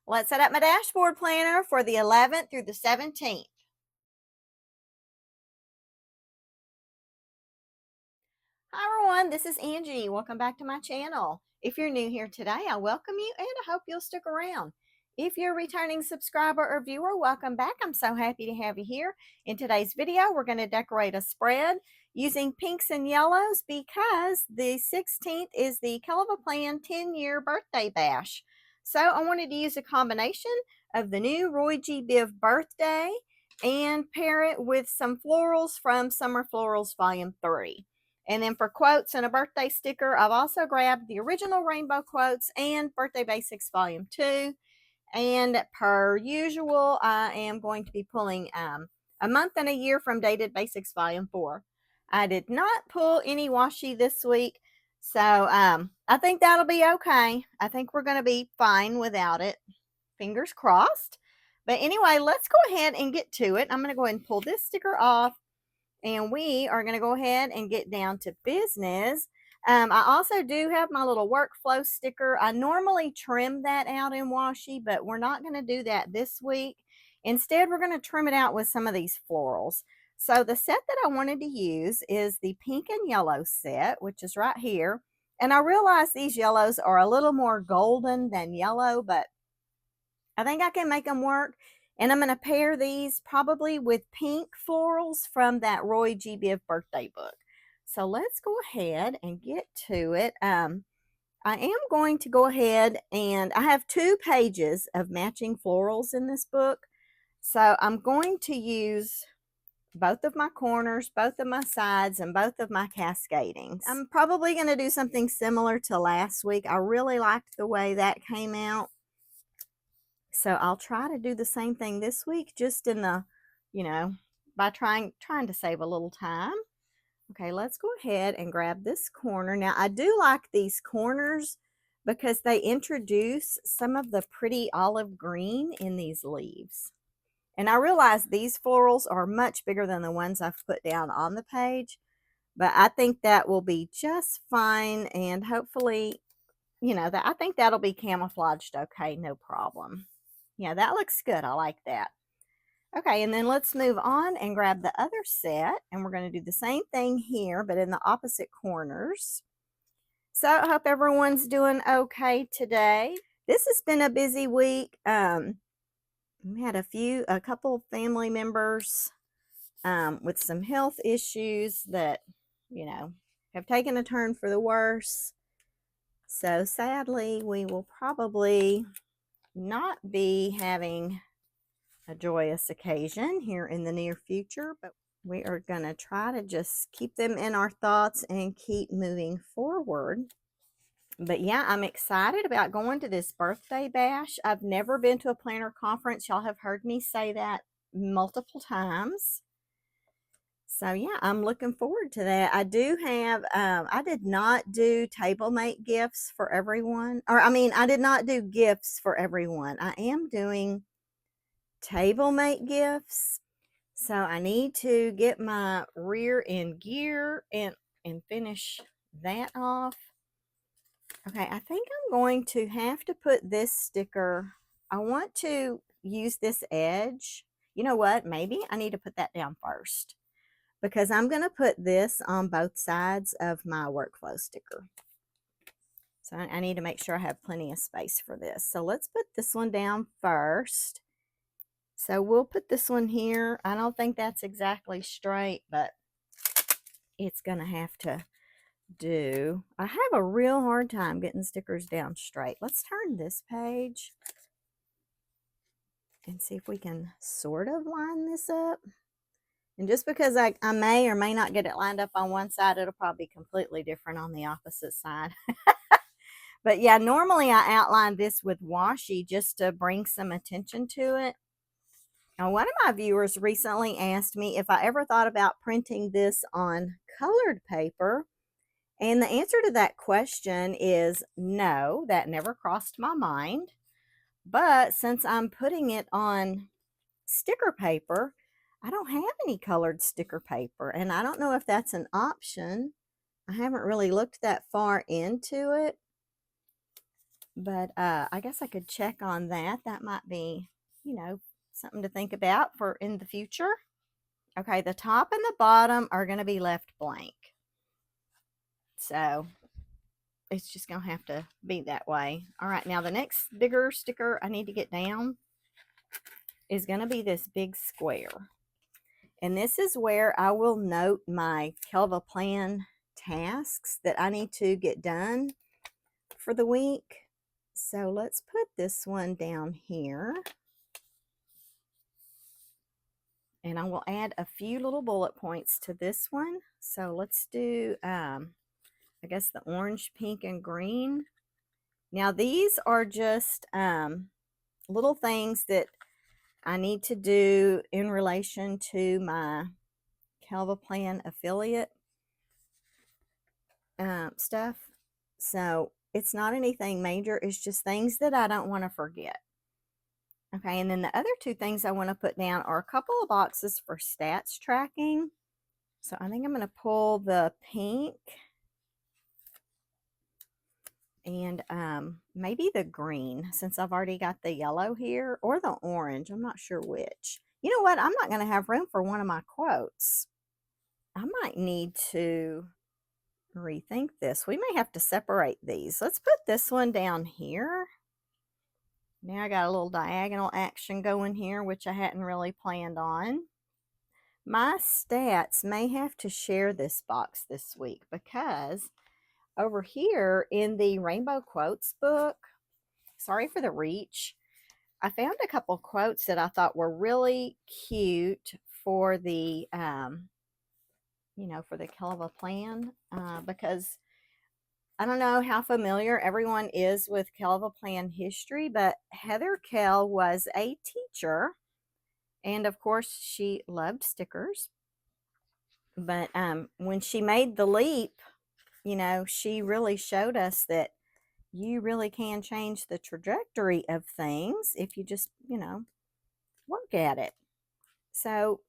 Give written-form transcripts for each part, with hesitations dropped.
Let's set up my dashboard planner for the 11th through the 17th. Hi everyone, this is Angie. Welcome back to my channel. If you're new here today, I welcome you and I hope you'll stick around. If you're a returning subscriber or viewer, welcome back. I'm so happy to have you here. In today's video, we're going to decorate a spread using pinks and yellows because the 16th is the Kellofaplan 10-year birthday bash. So I wanted to use a combination of the new Roy G. Biv birthday and pair it with some florals from Summer Florals Volume 3. And then for quotes and a birthday sticker, I've also grabbed the original Rainbow Quotes and Birthday Basics Volume 2. And per usual, I am going to be pulling a month and a year from Dated Basics Volume 4. I did not pull any washi this week, so I think that'll be okay. I think we're going to be fine without it. Fingers crossed. But anyway, let's go ahead and get to it. I'm going to go ahead and pull this sticker off. And we are going to go ahead and get down to business. I also do have my little workflow sticker. I normally trim that out in washi, but we're not going to do that this week. Instead, we're going to trim it out with some of these florals. So the set that I wanted to use is the pink and yellow set, which is right here. And I realize these yellows are a little more golden than yellow, but I think I can make them work. And I'm going to pair these probably with pink florals from that Roy G. Biv birthday book. So let's go ahead and get to it. I am going to go ahead and I have 2 pages of matching florals in this book. So I'm going to use both of my corners, both of my sides, and both of my cascadings. I'm probably going to do something similar to last week. I really liked the way that came out. So I'll try to do the same thing this week, just in the, by trying to save a little time. Okay, let's go ahead and grab this corner. Now, I do like these corners because they introduce some of the pretty olive green in these leaves. And I realize these florals are much bigger than the ones I've put down on the page, but I think that will be just fine. And hopefully, I think that'll be camouflaged okay, no problem. Yeah, that looks good. I like that. Okay, and then let's move on and grab the other set. And we're going to do the same thing here, but in the opposite corners. So I hope everyone's doing okay today. This has been a busy week. We had a couple family members with some health issues that, have taken a turn for the worse. So sadly, we will probably not be having a joyous occasion here in the near future, but we are going to try to just keep them in our thoughts and keep moving forward. But yeah, I'm excited about going to this birthday bash. I've never been to a planner conference. Y'all have heard me say that multiple times. So yeah, I'm looking forward to that. I do have, I did not do table mate gifts for everyone. I did not do gifts for everyone. I am doing table mate gifts. So I need to get my rear in gear and finish that off. Okay, I think I'm going to have to put this sticker. I want to use this edge. You know what? Maybe I need to put that down first, because I'm going to put this on both sides of my workflow sticker. So I need to make sure I have plenty of space for this. So let's put this one down first. So we'll put this one here. I don't think that's exactly straight, but it's going to have to do. I have a real hard time getting stickers down straight. Let's turn this page and see if we can sort of line this up. And just because I may or may not get it lined up on one side, it'll probably be completely different on the opposite side. But yeah, normally I outline this with washi just to bring some attention to it. Now, one of my viewers recently asked me if I ever thought about printing this on colored paper. And the answer to that question is no, that never crossed my mind. But since I'm putting it on sticker paper, I don't have any colored sticker paper, and I don't know if that's an option. I haven't really looked that far into it. But I guess I could check on that. That might be, you know, something to think about for in the future. Okay, the top and the bottom are going to be left blank. So it's just going to have to be that way. All right, now the next bigger sticker I need to get down is going to be this big square. And this is where I will note my Kellofaplan tasks that I need to get done for the week. So let's put this one down here. And I will add a few little bullet points to this one. So let's do, I guess, the orange, pink, and green. Now these are just little things that I need to do in relation to my Kellofaplan affiliate stuff. So it's not anything major. It's just things that I don't want to forget. Okay, and then the other two things I want to put down are a couple of boxes for stats tracking. So I think I'm going to pull the pink and maybe the green, since I've already got the yellow here, or the orange. I'm not sure which. You know what? I'm not going to have room for one of my quotes. I might need to rethink this. We may have to separate these. Let's put this one down here. Now I got a little diagonal action going here, which I hadn't really planned on. My stats may have to share this box this week, because over here in the Rainbow Quotes book, sorry for the reach, I found a couple quotes that I thought were really cute for the, you know, for the Kellofaplan, because I don't know how familiar everyone is with Kellofaplan history, but Heather Kell was a teacher, and of course she loved stickers. But when she made the leap, you know, she really showed us that you really can change the trajectory of things if you just, you know, work at it. So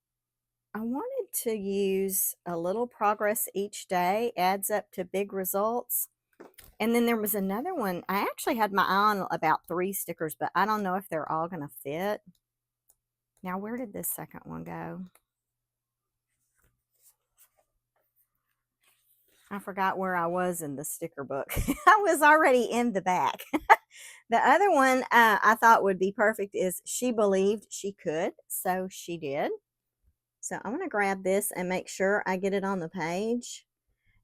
I wanted to use a little progress each day adds up to big results. And then there was another one. I actually had my eye on about 3 stickers, but I don't know if they're all going to fit. Now, where did this second one go? I forgot where I was in the sticker book. I was already in the back. The other one I thought would be perfect is she believed she could, so she did. So I'm going to grab this and make sure I get it on the page.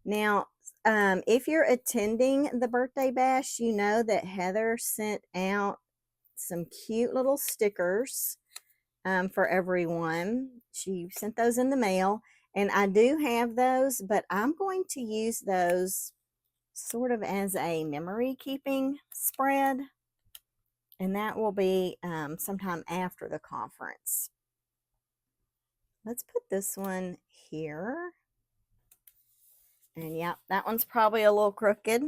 Now, if you're attending the birthday bash, you know that Heather sent out some cute little stickers for everyone. She sent those in the mail, and I do have those, but I'm going to use those sort of as a memory keeping spread, and that will be sometime after the conference. Let's put this one here. And yeah, that one's probably a little crooked.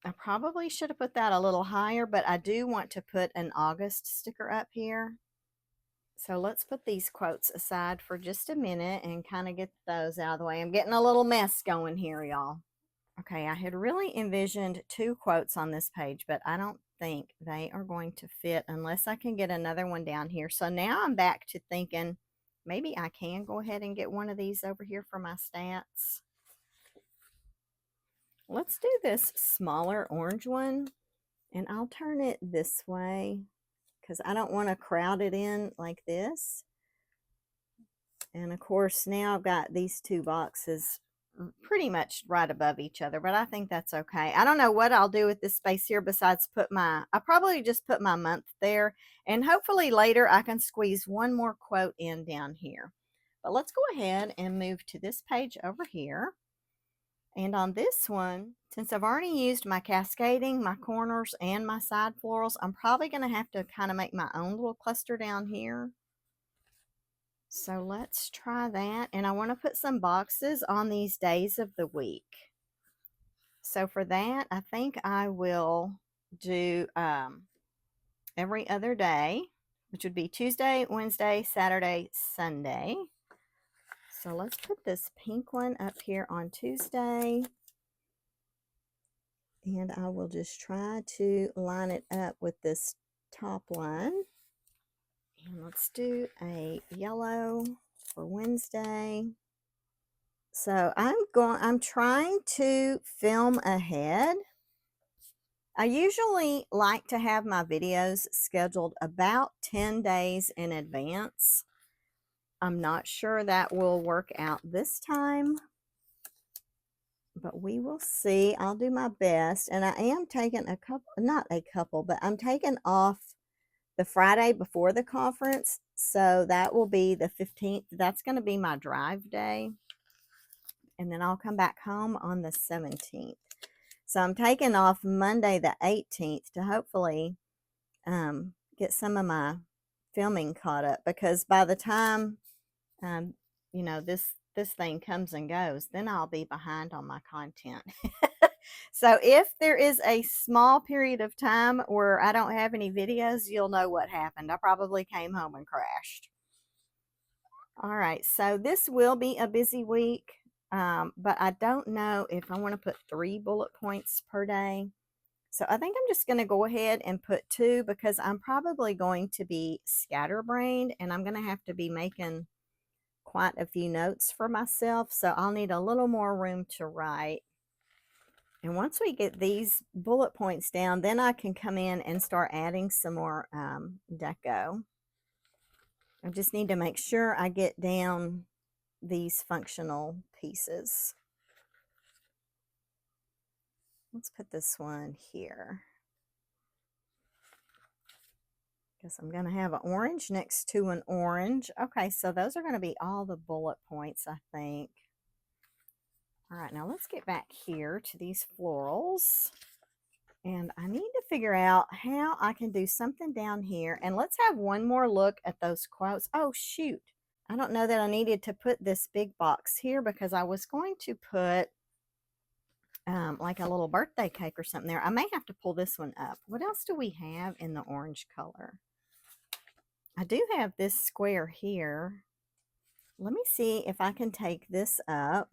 I probably should have put that a little higher, but I do want to put an August sticker up here. So let's put these quotes aside for just a minute and kind of get those out of the way. I'm getting a little mess going here, y'all. Okay, I had really envisioned 2 quotes on this page, but I don't think they are going to fit unless I can get another one down here. So now I'm back to thinking maybe I can go ahead and get one of these over here for my stats. Let's do this smaller orange one, and I'll turn it this way because I don't want to crowd it in like this. And of course, now I've got these 2 boxes pretty much right above each other, but I think that's okay. I don't know what I'll do with this space here besides I'll probably just put my month there, and hopefully later I can squeeze one more quote in down here. But let's go ahead and move to this page over here. And on this one, since I've already used my cascading, my corners, and my side florals, I'm probably going to have to kind of make my own little cluster down here. So let's try that. And I want to put some boxes on these days of the week. So for that, I think I will do every other day, which would be Tuesday, Wednesday, Saturday, Sunday. So let's put this pink one up here on Tuesday. And I will just try to line it up with this top line. And let's do a yellow for Wednesday. So I'm trying to film ahead. I usually like to have my videos scheduled about 10 days in advance. I'm not sure that will work out this time, but we will see. I'll do my best. And I am taking I'm taking off the Friday before the conference. So that will be the 15th. That's going to be my drive day. And then I'll come back home on the 17th. So I'm taking off Monday the 18th to hopefully get some of my filming caught up, because by the time you know, this thing comes and goes, then I'll be behind on my content. So if there is a small period of time where I don't have any videos, you'll know what happened. I probably came home and crashed. All right, so this will be a busy week, but I don't know if I want to put 3 bullet points per day. So I think I'm just going to go ahead and put 2, because I'm probably going to be scatterbrained and I'm going to have to be making quite a few notes for myself. So I'll need a little more room to write. And once we get these bullet points down, then I can come in and start adding some more deco. I just need to make sure I get down these functional pieces. Let's put this one here. Guess I'm going to have an orange next to an orange. Okay, so those are going to be all the bullet points, I think. All right, now let's get back here to these florals. And I need to figure out how I can do something down here. And let's have one more look at those quotes. Oh, shoot. I don't know that I needed to put this big box here, because I was going to put like a little birthday cake or something there. I may have to pull this one up. What else do we have in the orange color? I do have this square here. Let me see if I can take this up.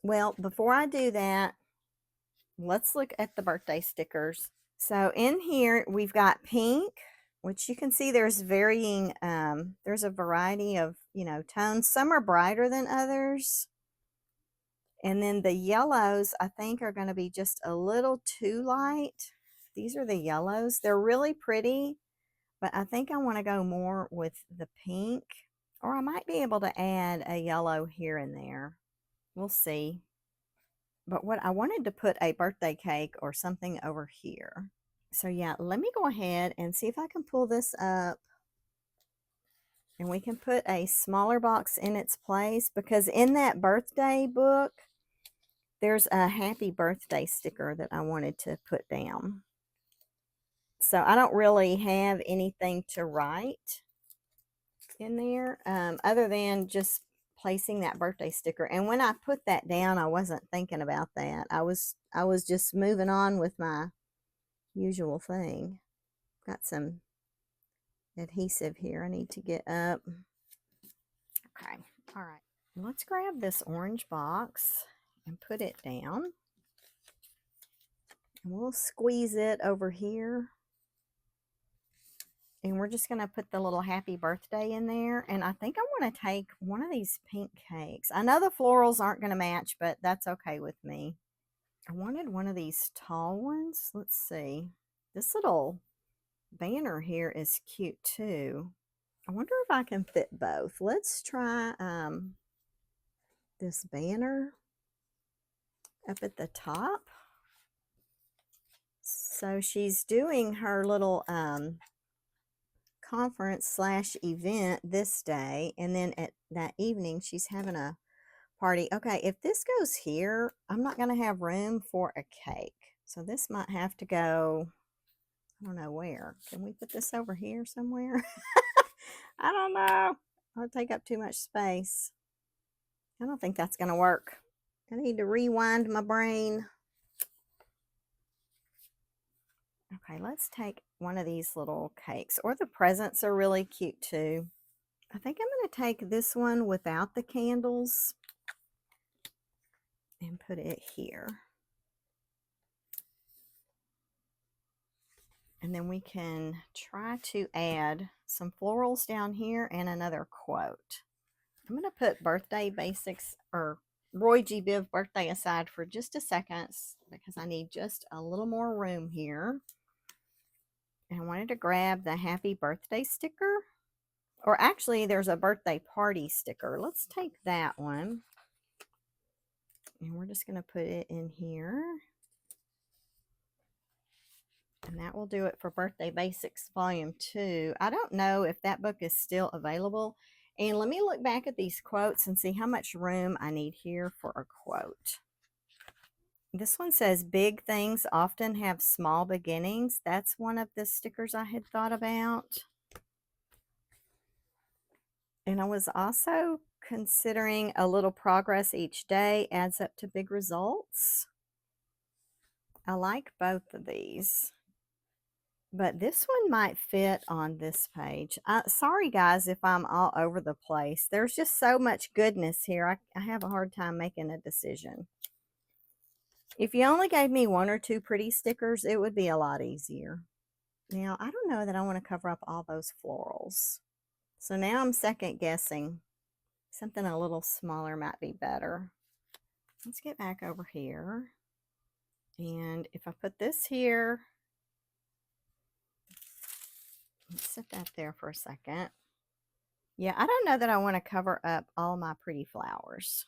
Well, before I do that, let's look at the birthday stickers. So in here, we've got pink, which you can see there's varying, there's a variety of, you know, tones. Some are brighter than others. And then the yellows, I think, are going to be just a little too light. These are the yellows. They're really pretty, but I think I want to go more with the pink. Or I might be able to add a yellow here and there. We'll see. But what I wanted to put a birthday cake or something over here. So yeah, let me go ahead and see if I can pull this up. And we can put a smaller box in its place, because in that birthday book, there's a happy birthday sticker that I wanted to put down. So I don't really have anything to write in there other than just placing that birthday sticker. And when I put that down, I wasn't thinking about that. I was just moving on with my usual thing. Got some adhesive here I need to get up. Okay, all right. Let's grab this orange box and put it down. And we'll squeeze it over here. And we're just going to put the little happy birthday in there. And I think I want to take one of these pink cakes. I know the florals aren't going to match, but that's okay with me. I wanted one of these tall ones. Let's see. This little banner here is cute too. I wonder if I can fit both. Let's try this banner up at the top. So she's doing her little conference / event this day, and then at that evening she's having a party. Okay, if this goes here, I'm not going to have room for a cake. So this might have to go, I don't know where. Can we put this over here somewhere? I don't know. It'll take up too much space. I don't think that's going to work. I need to rewind my brain. Okay, let's take one of these little cakes. Or the presents are really cute too. I think I'm going to take this one without the candles. and put it here. And then we can try to add some florals down here and another quote. I'm going to put birthday basics or Roy G. Biv birthday aside for just a second because I need just a little more room here. And I wanted to grab the happy birthday sticker. Or actually, there's a birthday party sticker. Let's take that one. And we're just going to put it in here. And that will do it for Birthday Basics Volume 2. I don't know if that book is still available. And let me look back at these quotes and see how much room I need here for a quote. This one says, big things often have small beginnings. That's one of the stickers I had thought about. And I was also considering a little progress each day adds up to big results. I like both of these. But this one might fit on this page. Sorry, guys, if I'm all over the place. There's just so much goodness here. I have a hard time making a decision. If you only gave me 1 or 2 pretty stickers, it would be a lot easier. Now, I don't know that I want to cover up all those florals. So now I'm second guessing. Something a little smaller might be better. Let's get back over here. And if I put this here, let's set that there for a second. Yeah, I don't know that I want to cover up all my pretty flowers.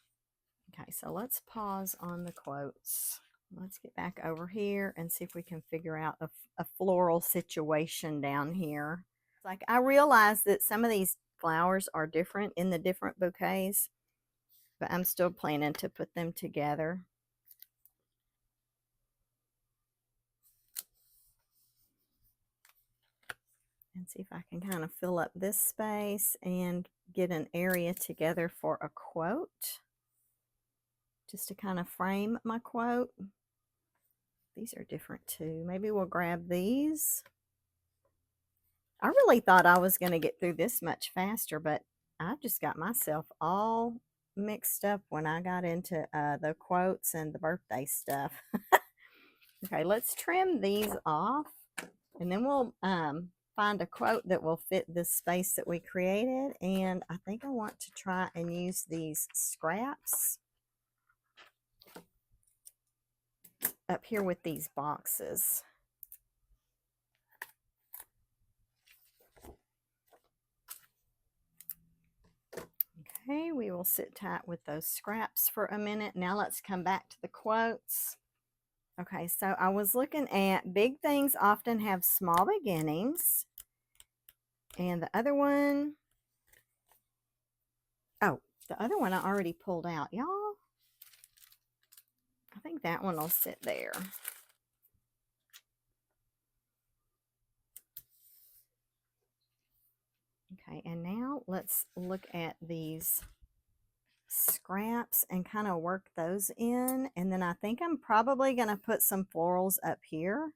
Okay, so let's pause on the quotes. Let's get back over here and see if we can figure out a floral situation down here. Like, I realize that some of these flowers are different in the different bouquets, but I'm still planning to put them together. And see if I can kind of fill up this space and get an area together for a quote, just to kind of frame my quote. These are different too. Maybe we'll grab these. I really thought I was going to get through this much faster, but I just got myself all mixed up when I got into the quotes and the birthday stuff. Okay, let's trim these off, and then we'll find a quote that will fit this space that we created. And I think I want to try and use these scraps up here with these boxes. Okay, we will sit tight with those scraps for a minute. Now let's come back to the quotes. Okay, so I was looking at big things often have small beginnings. And the other one, oh, the other one I already pulled out, y'all. I think that one will sit there. Okay, and now let's look at these scraps and kind of work those in. And then I think I'm probably going to put some florals up here.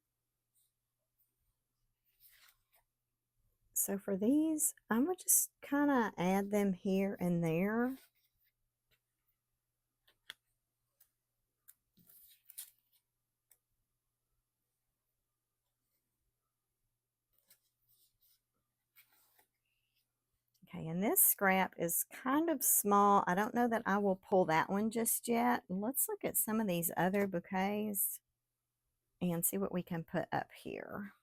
So for these, I'm going to just kind of add them here and there. Okay, and this scrap is kind of small. I don't know that I will pull that one just yet. Let's look at some of these other bouquets and see what we can put up here.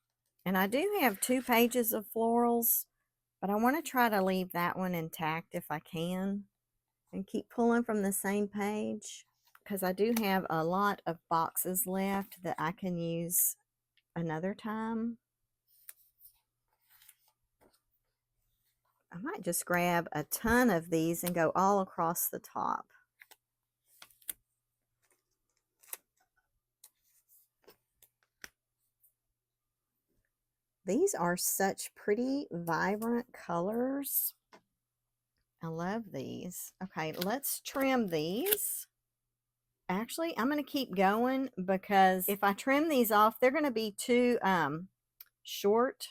And I do have 2 pages of florals, but I want to try to leave that one intact if I can and keep pulling from the same page, because I do have a lot of boxes left that I can use another time. I might just grab a ton of these and go all across the top. These are such pretty, vibrant colors. I love these. Okay, let's trim these. Actually, I'm going to keep going because if I trim these off, they're going to be too short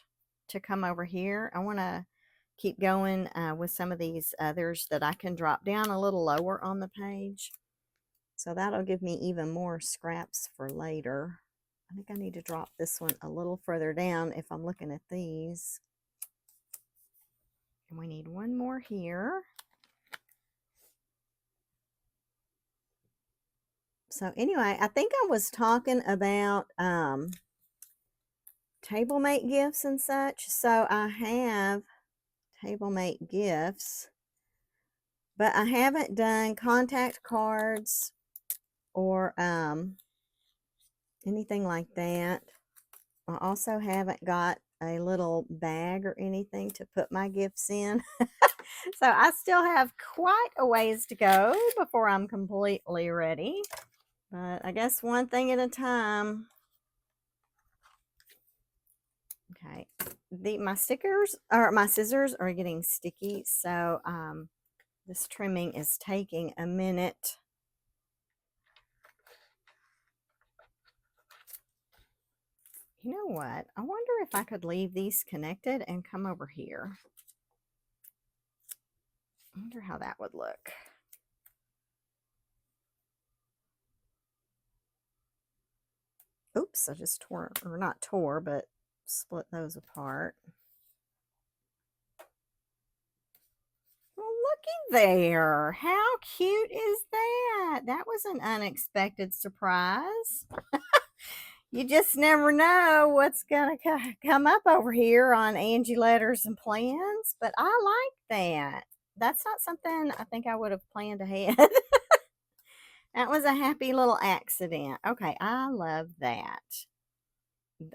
to come over here. I want to keep going with some of these others that I can drop down a little lower on the page. So that'll give me even more scraps for later. I think I need to drop this one a little further down if I'm looking at these. And we need one more here. So anyway, I think I was talking about table mate gifts and such. So I have table mate gifts, but I haven't done contact cards or anything like that. I also haven't got a little bag or anything to put my gifts in. So I still have quite a ways to go before I'm completely ready. But I guess one thing at a time. Okay, my stickers or my scissors are getting sticky, so this trimming is taking a minute. You know what? I wonder if I could leave these connected and come over here. I wonder how that would look. Oops, I just tore, or not tore, but split those apart. Well, looky there. How cute is that? That was an unexpected surprise. You just never know what's going to come up over here on Angie Letters and Plans, but I like that. That's not something I think I would have planned ahead. That was a happy little accident. Okay, I love that.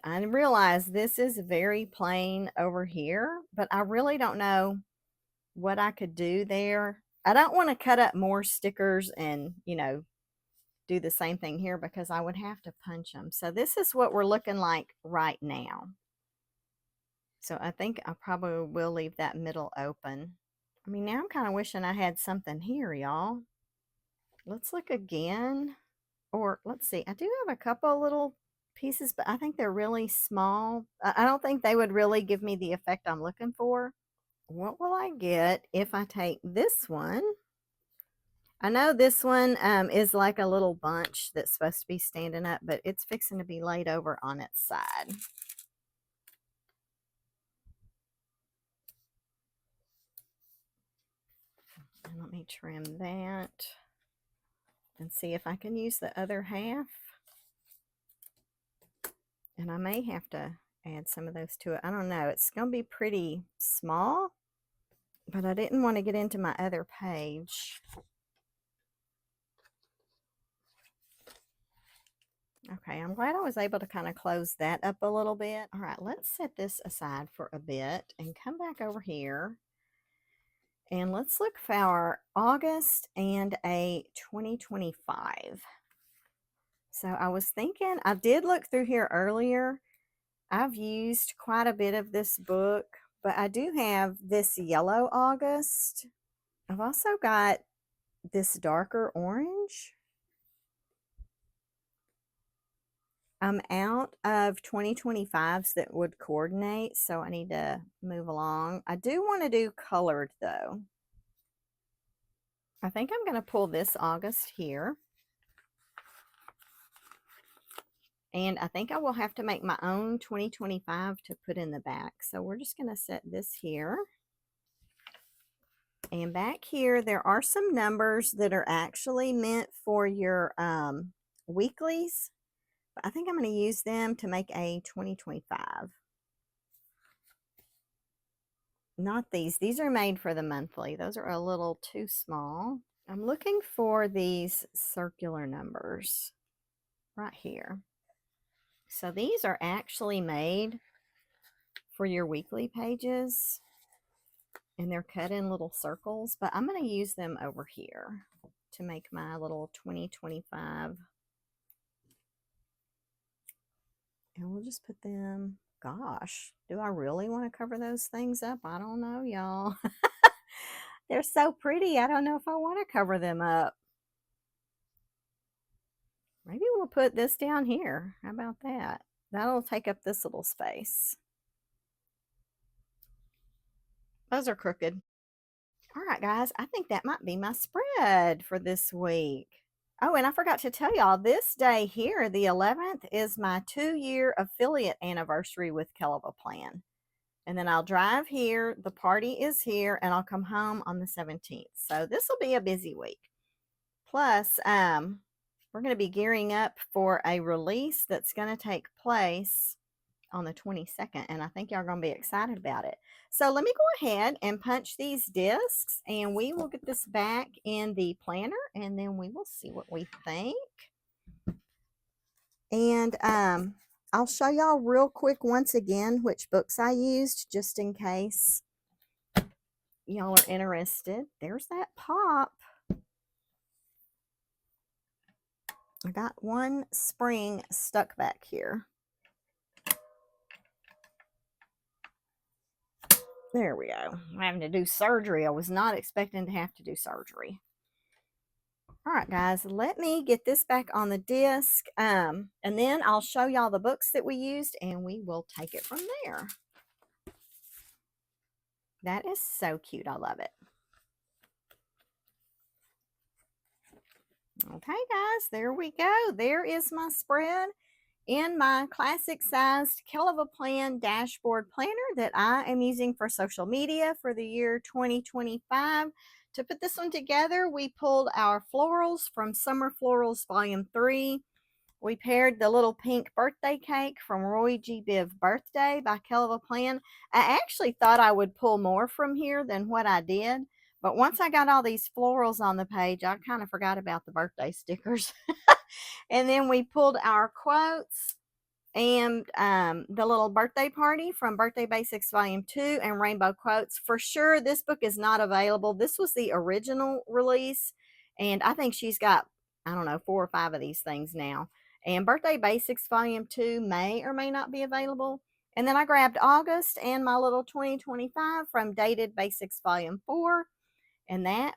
I realize this is very plain over here, but I really don't know what I could do there. I don't want to cut up more stickers and, you know, do the same thing here because I would have to punch them. So this is what we're looking like right now. So I think I probably will leave that middle open. I mean, now I'm kind of wishing I had something here, y'all. Let's look again. Or let's see, I do have a couple little pieces, but I think they're really small. I don't think they would really give me the effect I'm looking for. What will I get if I take this one? I know this one is like a little bunch that's supposed to be standing up, but it's fixing to be laid over on its side. And let me trim that and see if I can use the other half. And I may have to add some of those to it. I don't know. It's going to be pretty small, but I didn't want to get into my other page. Okay, I'm glad I was able to kind of close that up a little bit. All right, let's set this aside for a bit and come back over here. And let's look for August and a 2025. So I was thinking, I did look through here earlier. I've used quite a bit of this book, but I do have this yellow August. I've also got this darker orange. I'm out of 2025s that would coordinate, so I need to move along. I do want to do colored though. I think I'm going to pull this August here. And I think I will have to make my own 2025 to put in the back. So we're just going to set this here. And back here, there are some numbers that are actually meant for your weeklies. But I think I'm going to use them to make a 2025. Not these. These are made for the monthly. Those are a little too small. I'm looking for these circular numbers right here. So these are actually made for your weekly pages. And they're cut in little circles, but I'm going to use them over here to make my little 2025. And we'll just put them, gosh, do I really want to cover those things up? I don't know, y'all. They're so pretty. I don't know if I want to cover them up. Maybe we'll put this down here. How about that? That'll take up this little space. Those are crooked. All right, guys, I think that might be my spread for this week. Oh, and I forgot to tell y'all, this day here, the 11th, is my 2-year affiliate anniversary with Kellofaplan. And then I'll drive here, the party is here, and I'll come home on the 17th. So this will be a busy week. Plus, we're going to be gearing up for a release that's going to take place on the 22nd, and I think y'all are going to be excited about it. So let me go ahead and punch these discs, and we will get this back in the planner, and then we will see what we think. And I'll show y'all real quick once again which books I used, just in case y'all are interested. There's that pop. I got one spring stuck back here. There we go. I'm having to do surgery. I was not expecting to have to do surgery. All right, guys, let me get this back on the disc, and then I'll show y'all the books that we used, and we will take it from there. That is so cute. I love it. Okay, guys, there we go. There is my spread in my classic sized Kellofaplan dashboard planner that I am using for social media for the year 2025. To put this one together, we pulled our florals from Summer Florals Volume 3. We paired the little pink birthday cake from Roy G. Biv Birthday by Kellofaplan. I actually thought I would pull more from here than what I did, but once I got all these florals on the page, I kind of forgot about the birthday stickers. And then we pulled our quotes and the little birthday party from Birthday Basics Volume 2 and Rainbow Quotes. For sure, this book is not available. This was the original release, and I think she's got, I don't know, 4 or 5 of these things now. And Birthday Basics Volume 2 may or may not be available. And then I grabbed August and my little 2025 from Dated Basics Volume 4, and that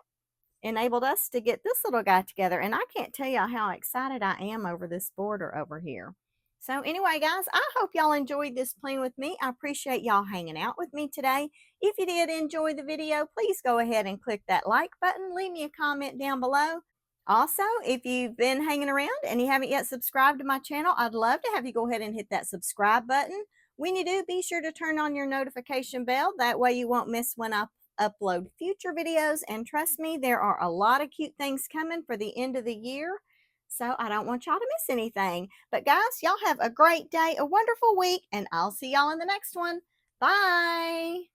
enabled us to get this little guy together. And I can't tell y'all how excited I am over this border over here. So anyway, guys, I hope y'all enjoyed this Plan With Me. I appreciate y'all hanging out with me today. If you did enjoy the video, please go ahead and click that like button. Leave me a comment down below. Also, if you've been hanging around and you haven't yet subscribed to my channel, I'd love to have you go ahead and hit that subscribe button. When you do, be sure to turn on your notification bell. That way you won't miss when I upload future videos. And trust me, there are a lot of cute things coming for the end of the year. So I don't want y'all to miss anything. But guys, y'all have a great day, a wonderful week, and I'll see y'all in the next one. Bye.